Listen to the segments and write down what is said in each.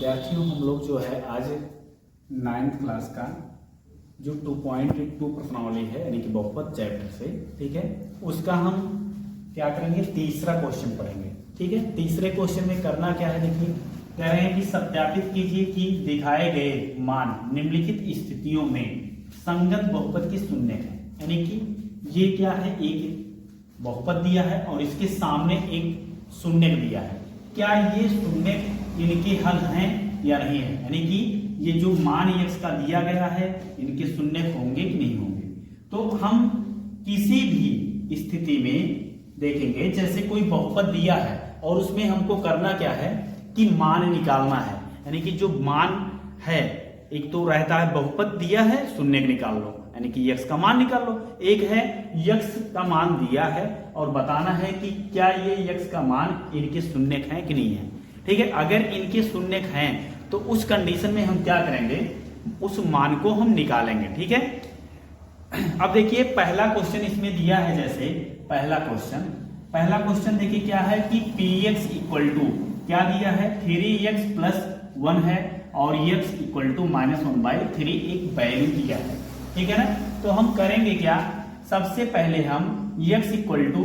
विद्यार्थियों हम लोग जो है आज 9th क्लास का जो 2.2 प्रश्नावली है यानी कि बहुपद चैप्टर से, ठीक है, उसका हम क्या करेंगे, तीसरा क्वेश्चन पढ़ेंगे। ठीक है, तीसरे क्वेश्चन में करना क्या है, देखिए कह रहे हैं कि सत्यापित कीजिए कि दिखाए गए मान निम्नलिखित स्थितियों में संगत बहुपद की शून्य है। यानी कि ये क्या है, एक बहुपद दिया है और इसके सामने एक शून्य दिया है, क्या ये शून्य इनके हल हैं या नहीं है। यानी कि ये जो मान x का दिया गया है इनके शून्य होंगे कि नहीं होंगे। तो हम किसी भी स्थिति में देखेंगे, जैसे कोई बहुपद दिया है और उसमें हमको करना क्या है कि मान निकालना है। यानी कि जो मान है, एक तो रहता है बहुपद दिया है शून्य निकाल लो, यानी कि x का मान निकाल लो। एक है x का मान दिया है और बताना है कि क्या ये x का मान इनके शून्य हैं कि नहीं है। ठीक है, अगर इनके शून्य हैं तो उस कंडीशन में हम क्या करेंगे, उस मान को हम निकालेंगे। ठीक है, अब देखिए पहला क्वेश्चन इसमें दिया है, जैसे पहला क्वेश्चन देखिए क्या है कि px इक्वल टू क्या दिया है, 3x प्लस 1 है और x इक्वल टू -1/3 एक वैल्यू दिया है। ठीक है ना, तो हम करेंगे क्या, सबसे पहले हम x इक्वल टू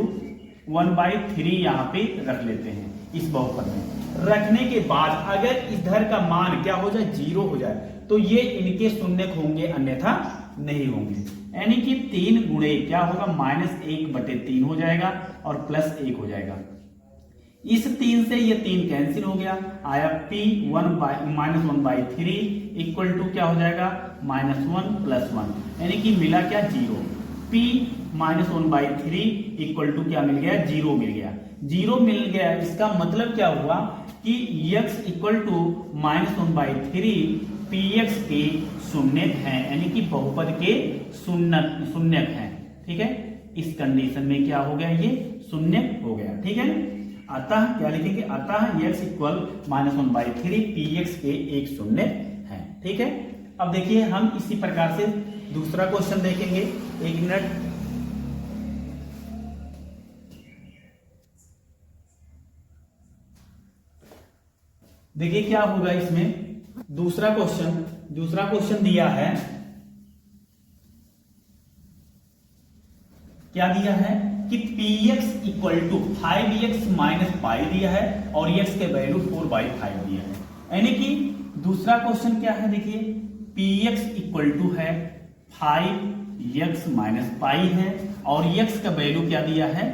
1/3 यहाँ पे रख लेते हैं। इस बहुपद में रखने के बाद अगर इधर का मान क्या हो जाए, 0 हो जाए, तो ये इनके शून्य होंगे, अन्यथा नहीं होंगे। यानी कि 3 गुणे क्या होगा, -1/3 हो जाएगा और +1 हो जाएगा। इस 3 से ये 3 कैंसिल हो गया, आया p -1/3 इक्वल टू क्या हो जाएगा, -1 + 1, यानी कि मिला क्या, 0। p -1/3 इक्वल टू क्या मिल गया, 0 मिल गया। 0 मिल गया, इसका मतलब क्या हुआ कि x इक्वल टू -1/3 px के शून्य हैं, यानी कि बहुपद के शून्य हैं। ठीक है, इस कंडीशन में क्या हो गया, ये शून्य हो गया। ठीक है, अतः क्या लिखेंगे, अतः x इक्वल -1/3 px के एक शून्य है। ठीक है, अब देखिए हम इसी प्रकार से दूसरा क्वेश्चन देखेंगे। एक मिनट, देखिए क्या होगा इसमें। दूसरा क्वेश्चन दिया है, क्या दिया है कि px equal to 5x minus pi दिया है और x के वैल्यू 4/5 दिया है। यानी कि दूसरा क्वेश्चन क्या है, देखिए px इक्वल टू है 5x माइनस पाई है और x का वैल्यू क्या दिया है,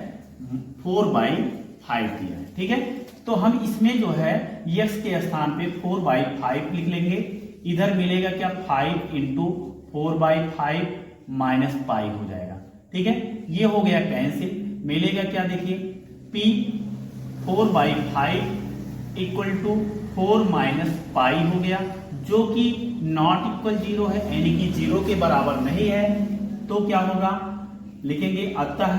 4/5 दिया है। ठीक है, तो हम इसमें जो है x के स्थान पे 4/5 लिख लेंगे। इधर मिलेगा क्या, 5 × 4/5 माइनस पाई हो जाएगा। ठीक है, ये हो गया कैंसिल, मिलेगा क्या, देखिए p 4/5 equal to 4 minus pi हो गया, जो कि नॉट इक्वल 0 है, यानी कि 0 के बराबर नहीं है। तो क्या होगा, लिखेंगे अतः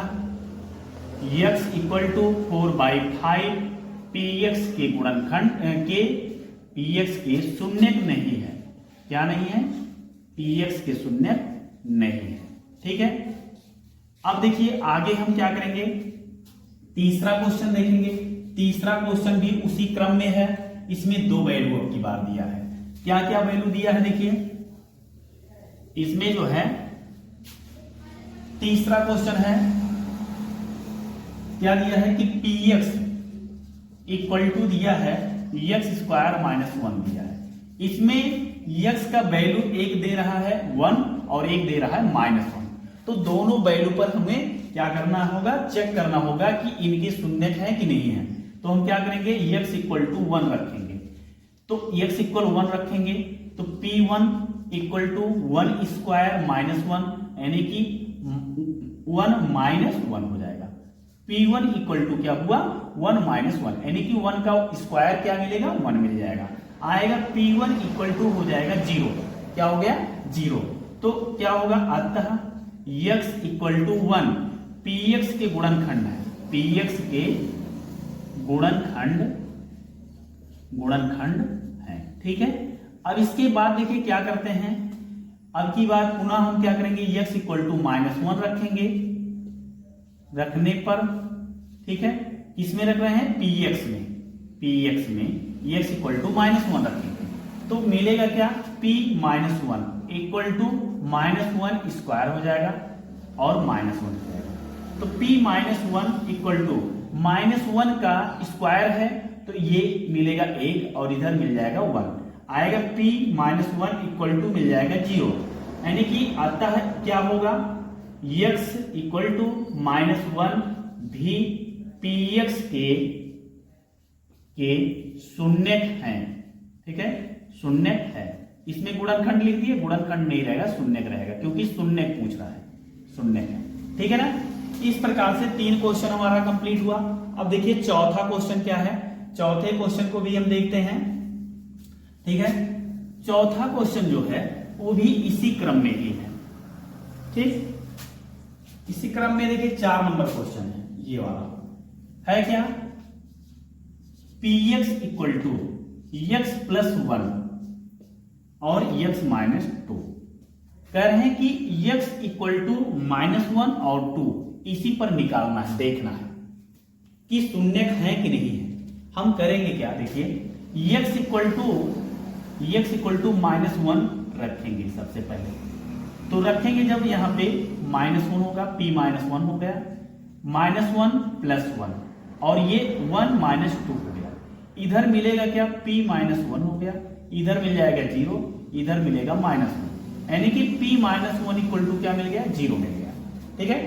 x इक्वल टू 4/5 px के गुणनखंड के px के शून्य नहीं है। क्या नहीं है, px के शून्य नहीं है। ठीक है, अब देखिए आगे हम क्या करेंगे, तीसरा क्वेश्चन देखेंगे। तीसरा क्वेश्चन भी उसी क्रम में है, इसमें 2 वैल्यू अब की बार दिया है। क्या क्या वैल्यू दिया है, देखिए इसमें जो है तीसरा क्वेश्चन है, क्या दिया है कि px इक्वल टू दिया है x² -1 दिया है। इसमें x का वैल्यू एक दे रहा है 1 और एक दे रहा है -1। तो दोनों वैल्यू पर हमें क्या करना होगा, चेक करना होगा कि इनके शून्य है कि नहीं है। तो हम क्या करेंगे, x इक्वल टू 1 रखेंगे। तो x इक्वल 1 रखेंगे तो p1 इक्वल टू 1² -1, यानी कि 1 -1 हो जाएगा। p1 इक्वल टू क्या हुआ, 1 -1, यानी कि 1 का स्क्वायर क्या मिलेगा, 1 मिल जाएगा। आएगा p1 इक्वल टू हो जाएगा 0। क्या हो गया, 0। तो क्या होगा, अतः x इक्वल टू 1 px के गुणनखंड है, px के गुणनखंड है। ठीक है, अब इसके बाद देखिए क्या करते हैं, अब की बात पुनः हम क्या करेंगे, x इक्वल टू -1 रखेंगे। रखने पर ठीक है, किसमें रख रहे हैं, px में x इक्वल टू -1 रखेंगे। तो मिलेगा क्या, p minus one equal to minus one square हो जाएगा और माइनस वन हो जाएगा। तो p minus one equal to minus one का स्क्वायर है तो ये मिलेगा एक और इधर मिल जाएगा वन, आएगा p minus one equal to मिल जाएगा जीरो, यानी कि आता है क्या होगा x equal to minus one भी पी एक्स के शून्यक है। ठीक है, शून्यक है। इसमें गुणनखंड लिख दिए, गुणनखंड नहीं रहेगा, शून्यक रहेगा क्योंकि शून्यक पूछ रहा है, शून्यक है। ठीक है ना। इस प्रकार से 3 क्वेश्चन हमारा कंप्लीट हुआ। अब देखिए चौथा क्वेश्चन क्या है, चौथे क्वेश्चन को भी हम देखते हैं। ठीक है, चौथा क्वेश्चन जो है वो भी इसी क्रम में ही है। ठीक, इसी क्रम में देखिए 4 नंबर क्वेश्चन है, ये वाला है क्या, P X equal to X plus one और एक्स माइनस टू। कह रहे हैं कि X equal to minus one और टू इसी पर निकालना है, देखना है कि शून्यक है कि नहीं है। हम करेंगे क्या, देखिए X equal to minus one रखेंगे सबसे पहले, तो रखेंगे जब यहां पे माइनस वन होगा, p माइनस वन हो गया, माइनस वन प्लस वन और ये वन माइनस टू हो गया। इधर मिलेगा क्या, p माइनस वन हो गया, इधर मिल जाएगा जीरो, इधर मिलेगा माइनस वन, यानी कि p minus one equal to क्या मिल गया, जीरो मिल गया। ठीक है,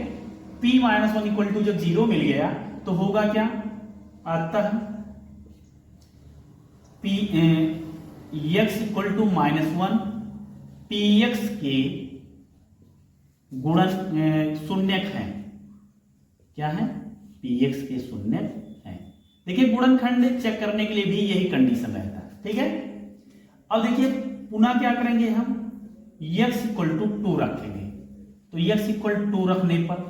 p minus one equal to जब जीरो मिल गया तो होगा क्या, अतः x equal to minus one P X के गुणन शून्यक है, क्या है, px के शून्यक है। देखिए गुणनखंड चेक करने के लिए भी यही कंडीशन रहता है। ठीक है, अब देखिए पुनः क्या करेंगे हम, x इक्वल टू टू रखेंगे, तो x इक्वल टू रखने पर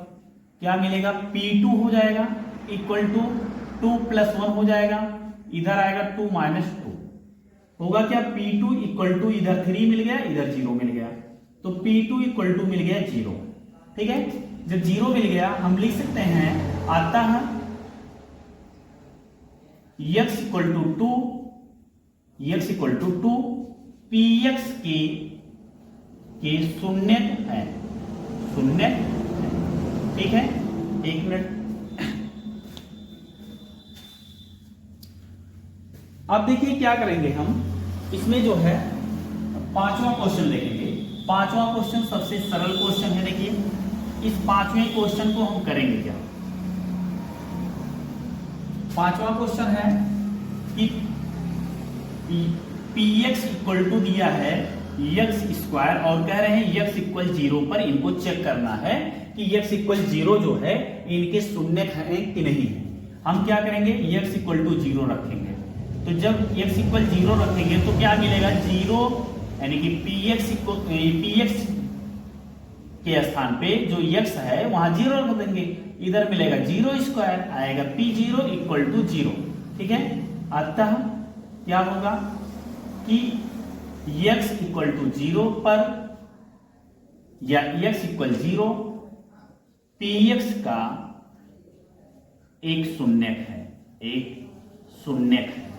क्या मिलेगा, p2 हो जाएगा equal to two plus one हो जाएगा, इधर आएगा टू माइनस टू, होगा क्या, p2 इक्वल टू इधर 3 मिल गया, इधर 0 मिल गया, तो p2 इक्वल टू मिल गया 0। ठीक है, जब 0 मिल गया हम लिख सकते हैं, आता है x equal to two, x equal to two px के शून्यक है, शून्यक है। ठीक है, एक मिनट। अब देखिए क्या करेंगे हम, इसमें जो है 5वां क्वेश्चन देखेंगे। 5वां क्वेश्चन सबसे सरल क्वेश्चन है। देखिए इस 5वें क्वेश्चन को हम करेंगे क्या, 5वां क्वेश्चन है कि px इक्वल टू दिया है x स्क्वायर और कह रहे हैं x इक्वल 0 पर इनको चेक करना है कि x इक्वल 0 जो है इनके शून्यक है कि नहीं है। हम क्या करेंगे, x इक्वल टू 0 रखेंगे, तो जब x इक्वल 0 रखेंगे तो क्या मिलेगा, 0, यानी कि px के स्थान पे जो x है वहां 0 रख देंगे, इधर मिलेगा 0 स्क्वायर, आएगा p0 इक्वल टू 0। ठीक है, अतः क्या होगा कि x इक्वल टू 0 पर या x इक्वल 0 px का एक शून्यक है, एक शून्यक है,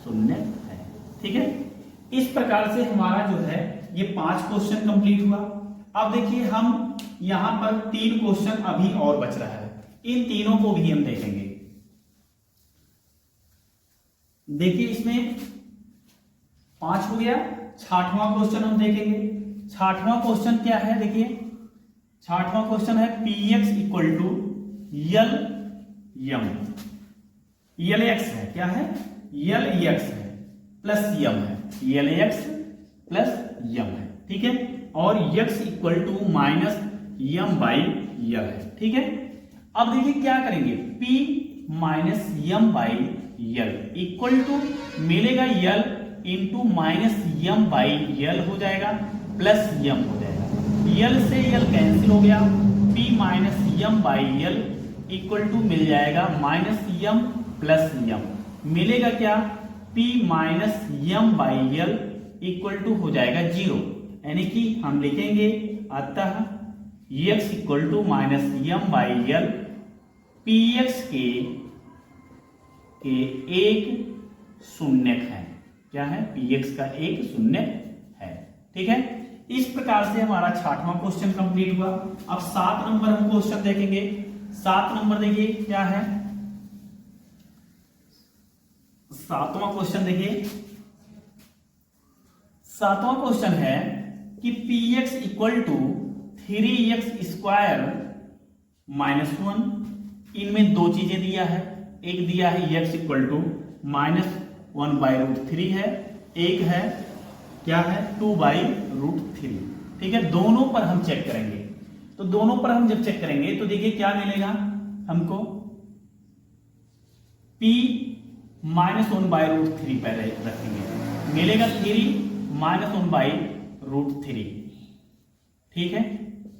शून्यक है। ठीक है, इस प्रकार से हमारा जो है ये 5 क्वेश्चन कंप्लीट हुआ। अब देखिए हम यहां पर 3 क्वेश्चन अभी और बच रहा है, इन तीनों को भी हम देखेंगे। देखिए इसमें 5 हो गया, 6वां क्वेश्चन हम देखेंगे। 6वां क्वेश्चन क्या है, देखिए 6वां क्वेश्चन है px equal to L M, L X है, क्या है, यल एक्स है प्लस यम है, यल एक्स प्लस यम है। ठीक है, और x equal to minus M by L है। ठीक है, अब देखिए क्या करेंगे, p minus M by L equal to मिलेगा L into minus M by L हो जाएगा प्लस यम हो जाएगा, यल से यल कैंसिल हो गया, p minus M by L equal to मिल जाएगा माइनस यम प्लस यम, मिलेगा क्या, p minus M by L equal to हो जाएगा 0, यानी कि हम लिखेंगे अतः x equal to minus M by L px के एक शून्यक है, क्या है, पी एक्स का एक शून्य है। ठीक है, इस प्रकार से हमारा 6वां क्वेश्चन कंप्लीट हुआ। अब 7 नंबर हम क्वेश्चन देखेंगे। 7 नंबर देखिए क्या है, 7वां क्वेश्चन देखिए। 7वां क्वेश्चन है कि P X equal to 3x² -1। इनमें दो चीजें दिया है, एक दिया है x इक्वल टू -1/√3 है, एक है क्या है 2/√3। ठीक है, दोनों पर हम चेक करेंगे। तो दोनों पर हम जब चेक करेंगे तो देखिए क्या मिलेगा हमको, p -1/√3 पर रखेंगे, मिलेगा 3 -1/√3। ठीक है,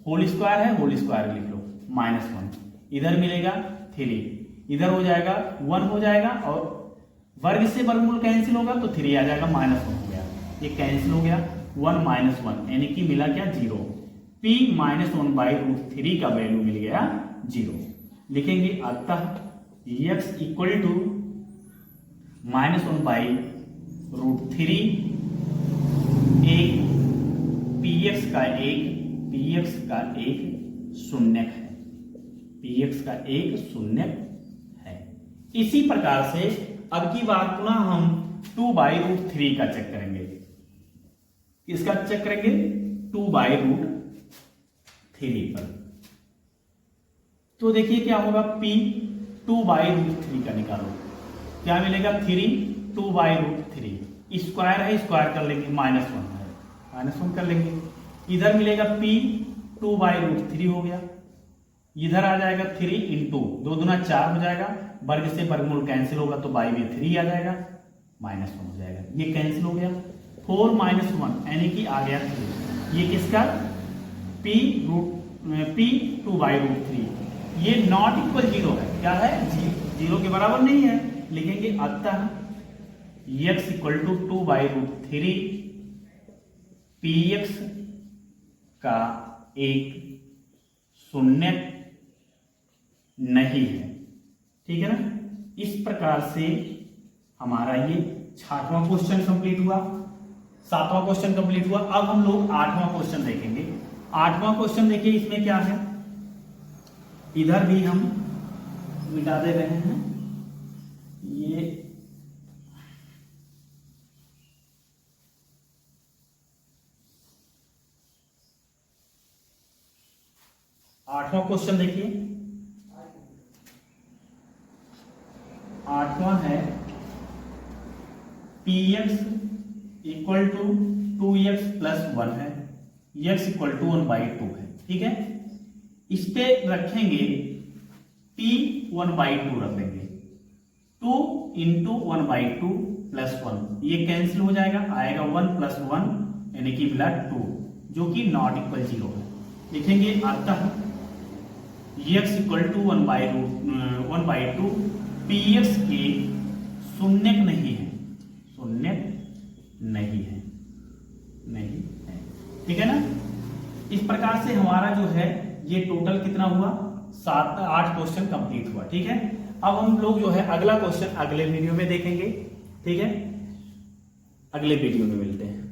होल स्क्वायर है, होल स्क्वायर लिख लो, -1 इधर मिलेगा 3, इधर हो जाएगा 1 हो जाएगा, और वर्ग से वर्गमूल कैंसिल होगा तो 3 आ जाएगा, -1 हो गया, ये कैंसिल हो गया, 1 -1 यानी कि मिला क्या 0। p -1/√3 का वैल्यू मिल गया 0। लिखेंगे अतः x इक्वल टू -1/√3 एक px का एक शून्यक है, px का एक शून्यक है। इसी प्रकार से अब की बार पुनः हम 2/√3 का चेक करेंगे। किसका चेक करेंगे, 2/√3 पर। तो देखिए क्या होगा, p 2/√3 का निकालो, क्या मिलेगा 3 2/√3, स्क्वायर है स्क्वायर कर लेंगे, -1 है -1 कर लेंगे, इधर मिलेगा p 2/√3 हो गया, इधर आ जाएगा 3 इंटू 2 दूना 4 हो जाएगा, वर्ग से वर्गमूल कैंसिल होगा तो बाई में 3 आ जाएगा, -1 हो जाएगा, ये कैंसिल हो गया, 4 -1 यानी कि आ गया 3। ये किसका p 2/√3, ये नॉट इक्वल 0 है, क्या है 0 के बराबर नहीं है। लिखेंगे अतः x इक्वल टू 2/√3 px का एक शून्य नहीं है। ठीक है ना, इस प्रकार से हमारा ये 6वां क्वेश्चन कंप्लीट हुआ, 7वां क्वेश्चन कंप्लीट हुआ। अब हम लोग 8वां क्वेश्चन देखेंगे। 8वां क्वेश्चन देखिए, इसमें क्या है, इधर भी हम मिटा दे रहे हैं, ये आठवां क्वेश्चन देखिए, 8वां है px इक्वल टू 2x + 1 है, x इक्वल टू 1/2 है। ठीक है, इस पे रखेंगे p 1/2 रख लेंगे, 2 इंटू 1/2 + 1, ये कैंसिल हो जाएगा, आएगा 1 + 1 यानी कि मिला 2, जो कि नॉट इक्वल 0 है। लिखेंगे अतः x इक्वल टू 1/2 px के शून्यक नहीं है, शून्यक नहीं है, नहीं है। ठीक है ना, इस प्रकार से हमारा जो है ये टोटल कितना हुआ, 8 क्वेश्चन कंप्लीट हुआ। ठीक है, अब हम लोग जो है अगला क्वेश्चन अगले वीडियो में देखेंगे। ठीक है, अगले वीडियो में मिलते हैं।